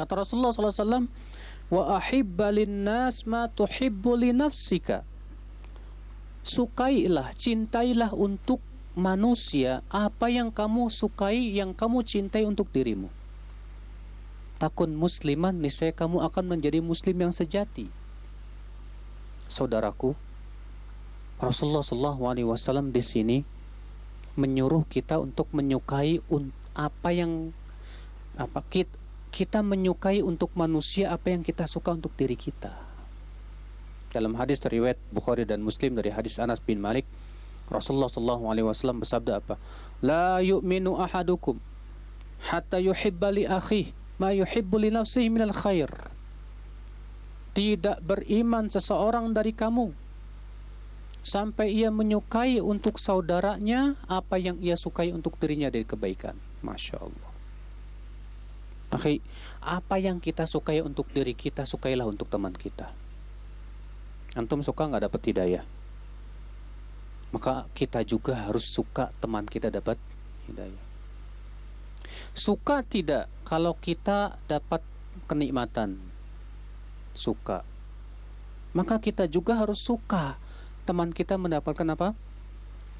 Kata Rasulullah SAW, wa ahibba linnas ma tuhibbu li nafsika. Sukailah, cintailah untuk manusia apa yang kamu sukai, yang kamu cintai untuk dirimu. Takun musliman, niscaya kamu akan menjadi muslim yang sejati. Saudaraku, Rasulullah SAW di sini menyuruh kita untuk menyukai kita menyukai untuk manusia apa yang kita suka untuk diri kita. Dalam hadis riwayat Bukhari dan Muslim dari hadis Anas bin Malik, Rasulullah SAW bersabda apa? La yu'minu ahadukum hatta yuhibba li akhihi ma yuhibbu li nafsihi minal khair. Tidak beriman seseorang dari kamu sampai ia menyukai untuk saudaranya apa yang ia sukai untuk dirinya dari kebaikan. Masya Allah. Akhi, apa yang kita sukai untuk diri kita, sukailah untuk teman kita. Antum suka nggak dapat hidayah, maka kita juga harus suka teman kita dapat hidayah. Suka tidak kalau kita dapat kenikmatan, suka, maka kita juga harus suka teman kita mendapatkan apa?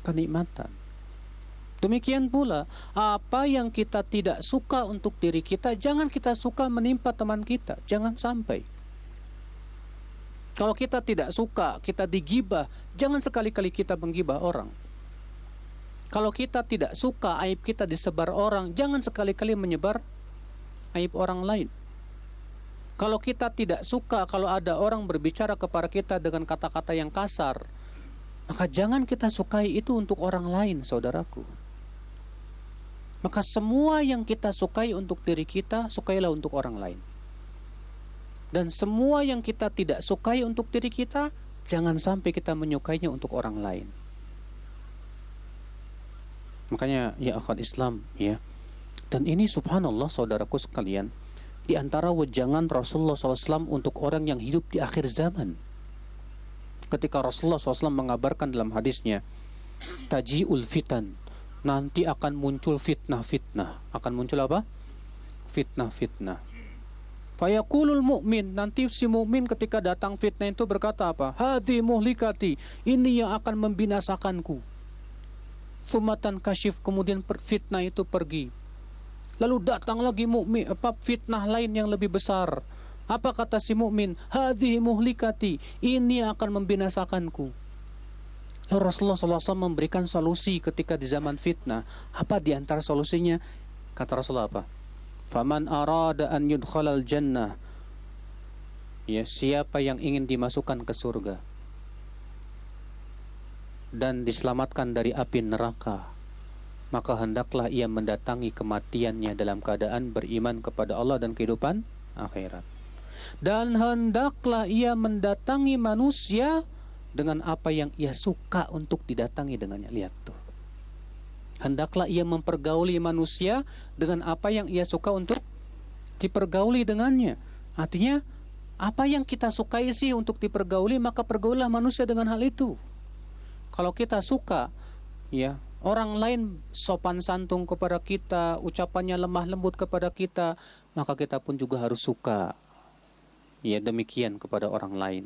Kenikmatan. Demikian pula, apa yang kita tidak suka untuk diri kita, jangan kita suka menimpa teman kita. Jangan sampai. Kalau kita tidak suka, kita digibah, jangan sekali-kali kita menggibah orang. Kalau kita tidak suka aib kita disebar orang, jangan sekali-kali menyebar aib orang lain. Kalau kita tidak suka kalau ada orang berbicara kepada kita dengan kata-kata yang kasar, maka jangan kita sukai itu untuk orang lain, saudaraku. Maka semua yang kita sukai untuk diri kita, sukailah untuk orang lain. Dan semua yang kita tidak sukai untuk diri kita, jangan sampai kita menyukainya untuk orang lain. Makanya ya akhwat Islam, ya. Dan ini subhanallah saudaraku sekalian, di antara wejangan Rasulullah SAW untuk orang yang hidup di akhir zaman. Ketika Rasulullah SAW mengabarkan dalam hadisnya, taji'ul fitan, nanti akan muncul fitnah-fitnah. Akan muncul apa? Fitnah-fitnah. Fayaqulul mu'min, nanti si mu'min ketika datang fitnah itu berkata apa? Hadhi muhlikati, ini yang akan membinasakanku. Thumatan kasyif, kemudian fitnah itu pergi. Lalu datang lagi fitnah lain yang lebih besar. Apa kata si mukmin? Hadhihi muhlikati, ini akan membinasakanku. Lalu Rasulullah SAW memberikan solusi ketika di zaman fitnah. Apa di antara solusinya? Kata Rasulullah apa? Faman arada an yudkhalal jannah, ya, siapa yang ingin dimasukkan ke surga dan diselamatkan dari api neraka, maka hendaklah ia mendatangi kematiannya dalam keadaan beriman kepada Allah dan kehidupan akhirat. Dan hendaklah ia mendatangi manusia dengan apa yang ia suka untuk didatangi dengannya. Lihat tuh. Hendaklah ia mempergauli manusia dengan apa yang ia suka untuk dipergauli dengannya. Artinya, apa yang kita sukai sih untuk dipergauli, maka pergaulilah manusia dengan hal itu. Kalau kita suka, ya, orang lain sopan santun kepada kita, ucapannya lemah lembut kepada kita, maka kita pun juga harus suka, ya, demikian kepada orang lain.